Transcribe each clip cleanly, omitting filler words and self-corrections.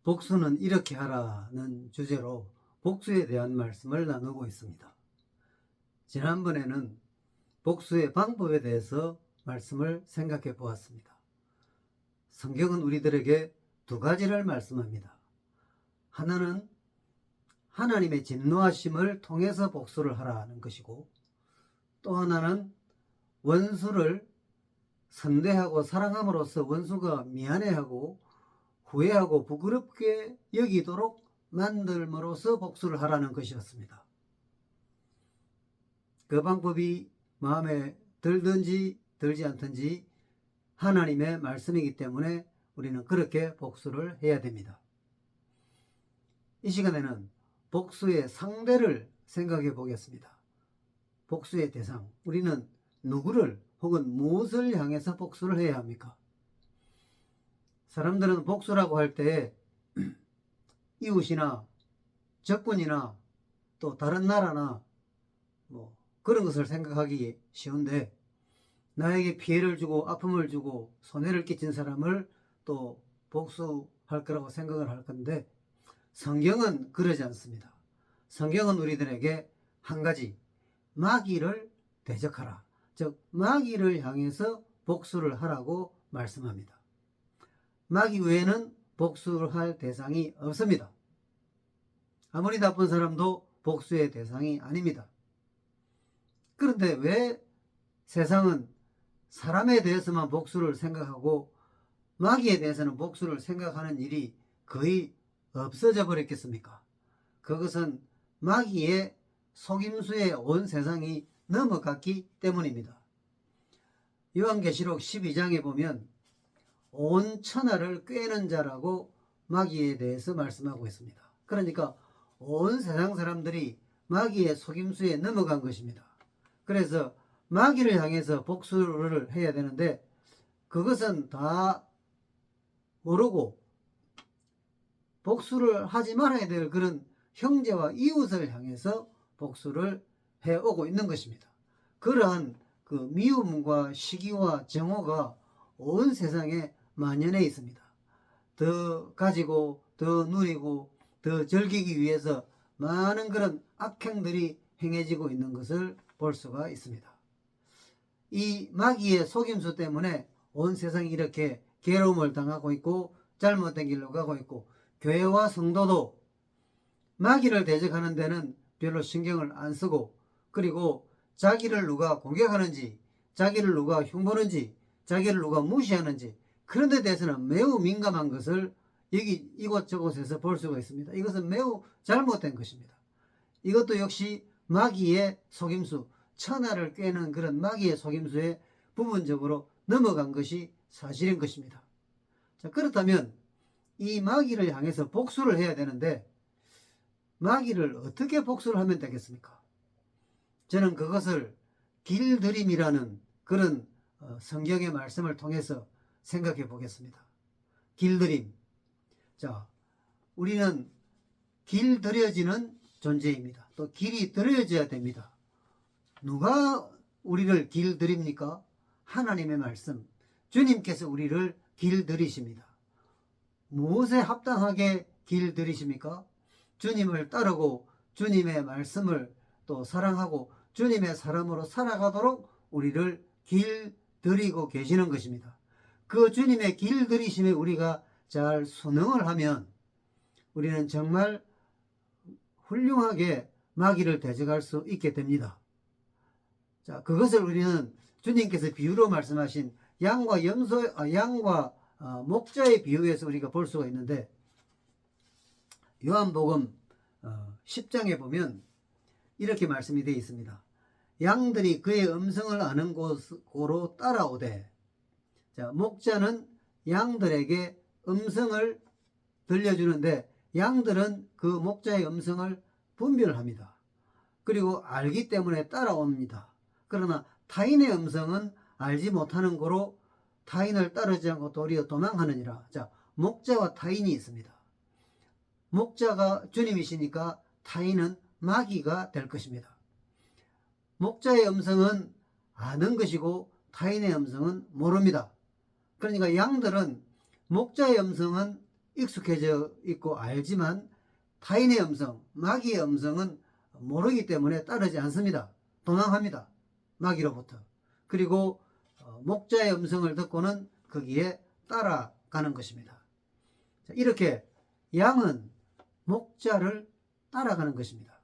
복수는 이렇게 하라는 주제로 복수에 대한 말씀을 나누고 있습니다. 지난번에는 복수의 방법에 대해서 말씀을 생각해 보았습니다. 성경은 우리들에게 두 가지를 말씀합니다. 하나는 하나님의 진노하심을 통해서 복수를 하라는 것이고, 또 하나는 원수를 선대하고 사랑함으로써 원수가 미안해하고 후회하고 부끄럽게 여기도록 만들므로써 복수를 하라는 것이었습니다. 그 방법이 마음에 들든지 들지 않든지 하나님의 말씀이기 때문에 우리는 그렇게 복수를 해야 됩니다. 이 시간에는 복수의 상대를 생각해 보겠습니다. 복수의 대상, 우리는 누구를 혹은 무엇을 향해서 복수를 해야 합니까? 사람들은 복수라고 할 때 이웃이나 적군이나 또 다른 나라나 그런 것을 생각하기 쉬운데, 나에게 피해를 주고 아픔을 주고 손해를 끼친 사람을 또 복수할 거라고 생각을 할 건데, 성경은 그러지 않습니다. 성경은 우리들에게 한 가지, 마귀를 대적하라, 즉 마귀를 향해서 복수를 하라고 말씀합니다. 마귀 외에는 복수를 할 대상이 없습니다. 아무리 나쁜 사람도 복수의 대상이 아닙니다. 그런데 왜 세상은 사람에 대해서만 복수를 생각하고 마귀에 대해서는 복수를 생각하는 일이 거의 없어져 버렸겠습니까? 그것은 마귀의 속임수에 온 세상이 넘어갔기 때문입니다. 요한계시록 12장에 보면 온 천하를 꿰는 자라고 마귀에 대해서 말씀하고 있습니다. 그러니까 온 세상 사람들이 마귀의 속임수에 넘어간 것입니다. 그래서 마귀를 향해서 복수를 해야 되는데, 그것은 다 모르고 복수를 하지 말아야 될 그런 형제와 이웃을 향해서 복수를 해오고 있는 것입니다. 그러한 그 미움과 시기와 정오가 온 세상에 만연해 있습니다. 더 가지고 더 누리고 더 즐기기 위해서 많은 그런 악행들이 행해지고 있는 것을 볼 수가 있습니다. 이 마귀의 속임수 때문에 온 세상이 이렇게 괴로움을 당하고 있고 잘못된 길로 가고 있고, 교회와 성도도 마귀를 대적하는 데는 별로 신경을 안 쓰고, 그리고 자기를 누가 공격하는지, 자기를 누가 흉보는지, 자기를 누가 무시하는지, 그런 데 대해서는 매우 민감한 것을 여기 이곳저곳에서 볼 수가 있습니다. 이것은 매우 잘못된 것입니다. 이것도 역시 마귀의 속임수, 천하를 꿰는 그런 마귀의 속임수에 부분적으로 넘어간 것이 사실인 것입니다. 자, 그렇다면 이 마귀를 향해서 복수를 해야 되는데, 마귀를 어떻게 복수를 하면 되겠습니까? 저는 그것을 길들임이라는 그런 성경의 말씀을 통해서 생각해 보겠습니다. 길들임. 자, 우리는 길들여지는 존재입니다. 또 길이 들여져야 됩니다. 누가 우리를 길들입니까? 하나님의 말씀, 주님께서 우리를 길들이십니다. 무엇에 합당하게 길들이십니까? 주님을 따르고 주님의 말씀을 또 사랑하고 주님의 사람으로 살아가도록 우리를 길들이고 계시는 것입니다. 그 주님의 길들이심에 우리가 잘 순응을 하면 우리는 정말 훌륭하게 마귀를 대적할 수 있게 됩니다. 자, 그것을 우리는 주님께서 비유로 말씀하신 양과 목자의 비유에서 우리가 볼 수가 있는데, 요한복음 10장에 보면 이렇게 말씀이 되어 있습니다. 양들이 그의 음성을 아는 곳으로 따라오되, 자, 목자는 양들에게 음성을 들려주는데 양들은 그 목자의 음성을 분별합니다. 그리고 알기 때문에 따라옵니다. 그러나 타인의 음성은 알지 못하는 고로 타인을 따르지 않고 도리어 도망하느니라. 자, 목자와 타인이 있습니다. 목자가 주님이시니까 타인은 마귀가 될 것입니다. 목자의 음성은 아는 것이고 타인의 음성은 모릅니다. 그러니까 양들은 목자의 음성은 익숙해져 있고 알지만 타인의 음성, 마귀의 음성은 모르기 때문에 따르지 않습니다. 도망합니다. 마귀로부터. 그리고 목자의 음성을 듣고는 거기에 따라가는 것입니다. 이렇게 양은 목자를 따라가는 것입니다.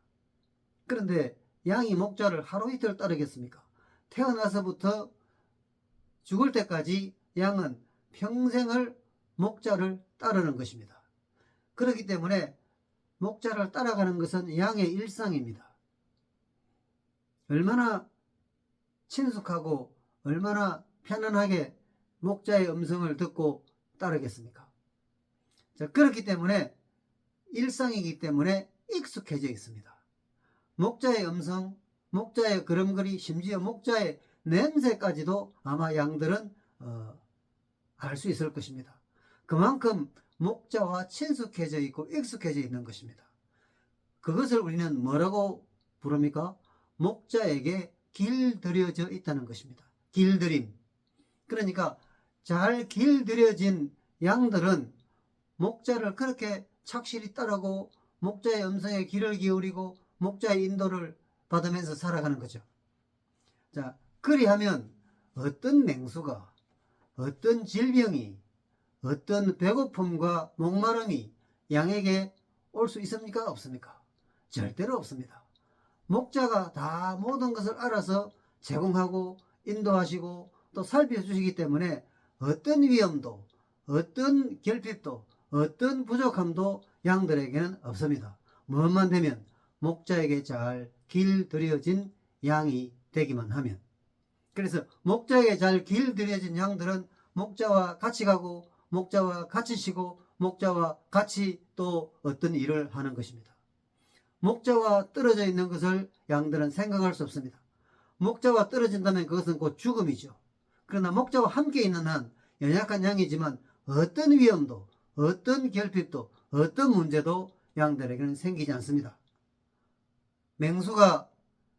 그런데 양이 목자를 하루 이틀 따르겠습니까? 태어나서부터 죽을 때까지 양은 평생을 목자를 따르는 것입니다. 그렇기 때문에 목자를 따라가는 것은 양의 일상입니다. 얼마나 친숙하고 얼마나 편안하게 목자의 음성을 듣고 따르겠습니까? 자, 그렇기 때문에 일상이기 때문에 익숙해져 있습니다. 목자의 음성, 목자의 걸음걸이, 심지어 목자의 냄새까지도 아마 양들은 알 수 있을 것입니다. 그만큼 목자와 친숙해져 있고 익숙해져 있는 것입니다. 그것을 우리는 뭐라고 부릅니까? 목자에게 길들여져 있다는 것입니다. 길들임. 그러니까 잘 길들여진 양들은 목자를 그렇게 착실히 따르고 목자의 음성에 귀를 기울이고 목자의 인도를 받으면서 살아가는 거죠. 자, 그리하면 어떤 맹수가, 어떤 질병이, 어떤 배고픔과 목마름이 양에게 올 수 있습니까? 없습니까? 절대로 없습니다. 목자가 다 모든 것을 알아서 제공하고 인도하시고 또 살펴주시기 때문에 어떤 위험도, 어떤 결핍도, 어떤 부족함도 양들에게는 없습니다. 뭐만 되면 목자에게 잘 길들여진 양이 되기만 하면. 그래서 목자에게 잘 길들여진 양들은 목자와 같이 가고 목자와 같이 쉬고 목자와 같이 또 어떤 일을 하는 것입니다. 목자와 떨어져 있는 것을 양들은 생각할 수 없습니다. 목자와 떨어진다면 그것은 곧 죽음이죠. 그러나 목자와 함께 있는 한 연약한 양이지만 어떤 위험도, 어떤 결핍도, 어떤 문제도 양들에게는 생기지 않습니다. 맹수가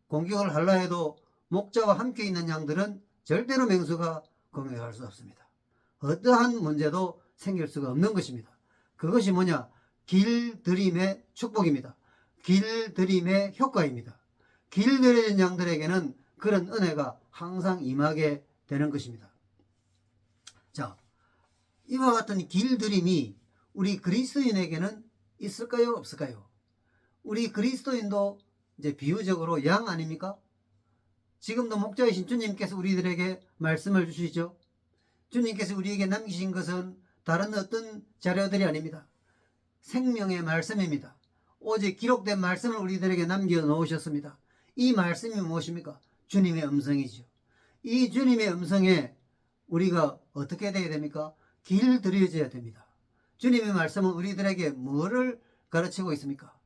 공격을 하려 해도 목자와 함께 있는 양들은 절대로 맹수가 공격할 수 없습니다. 어떠한 문제도 생길 수가 없는 것입니다. 그것이 뭐냐? 길들임의 축복입니다. 길들임의 효과입니다. 길들여진 양들에게는 그런 은혜가 항상 임하게 되는 것입니다. 자, 이와 같은 길들임이 우리 그리스도인에게는 있을까요? 없을까요? 우리 그리스도인도 이제 비유적으로 양 아닙니까? 지금도 목자이신 주님께서 우리들에게 말씀을 주시죠. 주님께서 우리에게 남기신 것은 다른 어떤 자료들이 아닙니다. 생명의 말씀입니다. 오직 기록된 말씀을 우리들에게 남겨놓으셨습니다. 이 말씀이 무엇입니까? 주님의 음성이죠. 이 주님의 음성에 우리가 어떻게 되어야 됩니까? 길들여져야 됩니다. 주님의 말씀은 우리들에게 뭐를 가르치고 있습니까?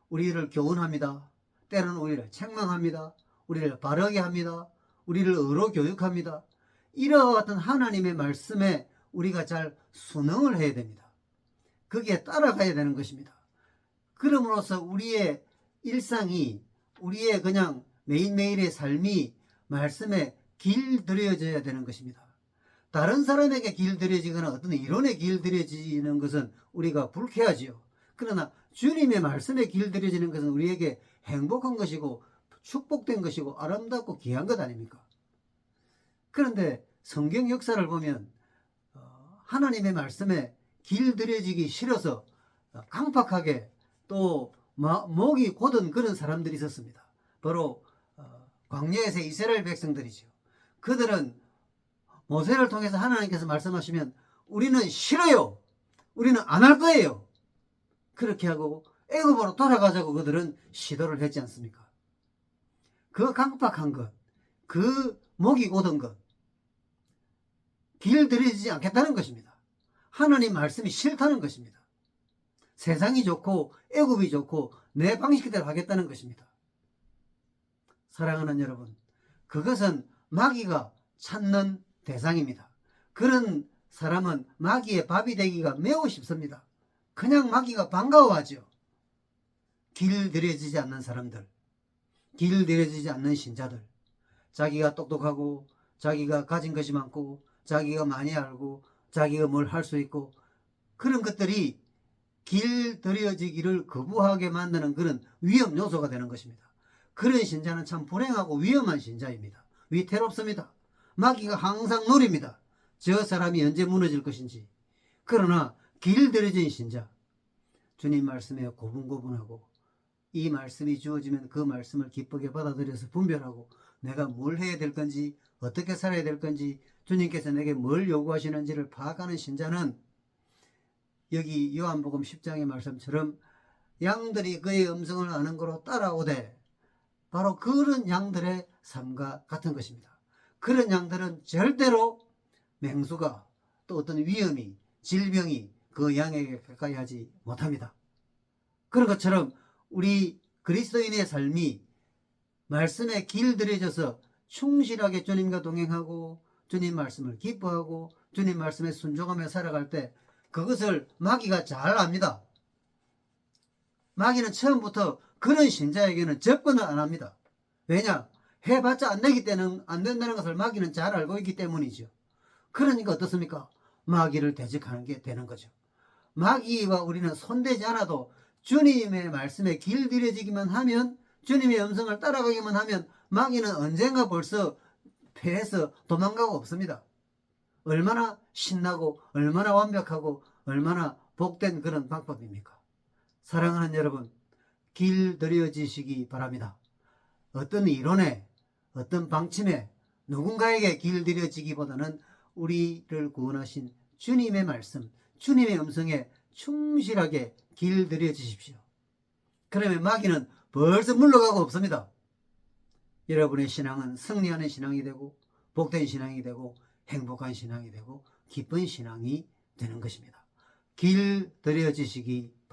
우리를 교훈합니다. 때로는 우리를 책망합니다. 우리를 바르게 합니다. 우리를 의로 교육합니다. 이와 같은 하나님의 말씀에 우리가 잘 순응을 해야 됩니다. 거기에 따라가야 되는 것입니다. 그럼으로써 우리의 일상이, 우리의 그냥 매일매일의 삶이 말씀에 길들여져야 되는 것입니다. 다른 사람에게 길들여지거나 어떤 이론에 길들여지는 것은 우리가 불쾌하지요. 그러나 주님의 말씀에 길들여지는 것은 우리에게 행복한 것이고 축복된 것이고 아름답고 귀한 것 아닙니까? 그런데 성경 역사를 보면 하나님의 말씀에 길들여지기 싫어서 강팍하게 또 목이 곧은 그런 사람들이 있었습니다. 바로 광야에서 이스라엘 백성들이죠. 그들은 모세를 통해서 하나님께서 말씀하시면 우리는 싫어요. 우리는 안 할 거예요. 그렇게 하고 애굽으로 돌아가자고 그들은 시도를 했지 않습니까? 그 강팍한 것, 그 목이 곧은 것, 길들여지지 않겠다는 것입니다. 하나님 말씀이 싫다는 것입니다. 세상이 좋고 애굽이 좋고 내 방식대로 하겠다는 것입니다. 사랑하는 여러분, 그것은 마귀가 찾는 대상입니다. 그런 사람은 마귀의 밥이 되기가 매우 쉽습니다. 그냥 마귀가 반가워하죠. 길들여지지 않는 사람들, 길들여지지 않는 신자들, 자기가 똑똑하고 자기가 가진 것이 많고 자기가 많이 알고 자기가 뭘 할 수 있고 그런 것들이 길들여지기를 거부하게 만드는 그런 위험 요소가 되는 것입니다. 그런 신자는 참 불행하고 위험한 신자입니다. 위태롭습니다. 마귀가 항상 노립니다. 저 사람이 언제 무너질 것인지. 그러나 길들여진 신자, 주님 말씀에 고분고분하고 이 말씀이 주어지면 그 말씀을 기쁘게 받아들여서 분별하고 내가 뭘 해야 될 건지, 어떻게 살아야 될 건지, 주님께서 내게 뭘 요구하시는지를 파악하는 신자는 여기 요한복음 10장의 말씀처럼 양들이 그의 음성을 아는 거로 따라오되 바로 그런 양들의 삶과 같은 것입니다. 그런 양들은 절대로 맹수가 또 어떤 위험이, 질병이 그 양에게 가까이 하지 못합니다. 그런 것처럼 우리 그리스도인의 삶이 말씀에 길들여져서 충실하게 주님과 동행하고 주님 말씀을 기뻐하고 주님 말씀에 순종하며 살아갈 때 그것을 마귀가 잘 압니다. 마귀는 처음부터 그런 신자에게는 접근을 안 합니다. 왜냐? 해봤자 안 되기 때문에 안 된다는 것을 마귀는 잘 알고 있기 때문이죠. 그러니까 어떻습니까? 마귀를 대적하는 게 되는 거죠. 마귀와 우리는 손대지 않아도 주님의 말씀에 길들여지기만 하면, 주님의 음성을 따라가기만 하면 마귀는 언젠가 벌써 패해서 도망가고 없습니다. 얼마나 신나고 얼마나 완벽하고 얼마나 복된 그런 방법입니까? 사랑하는 여러분, 길들여지시기 바랍니다. 어떤 이론에, 어떤 방침에, 누군가에게 길들여지기보다는 우리를 구원하신 주님의 말씀, 주님의 음성에 충실하게 길들여지십시오. 그러면 마귀는 벌써 물러가고 없습니다. 여러분의 신앙은 승리하는 신앙이 되고 복된 신앙이 되고 행복한 신앙이 되고 기쁜 신앙이 되는 것입니다. 길들여지시기 바랍니다.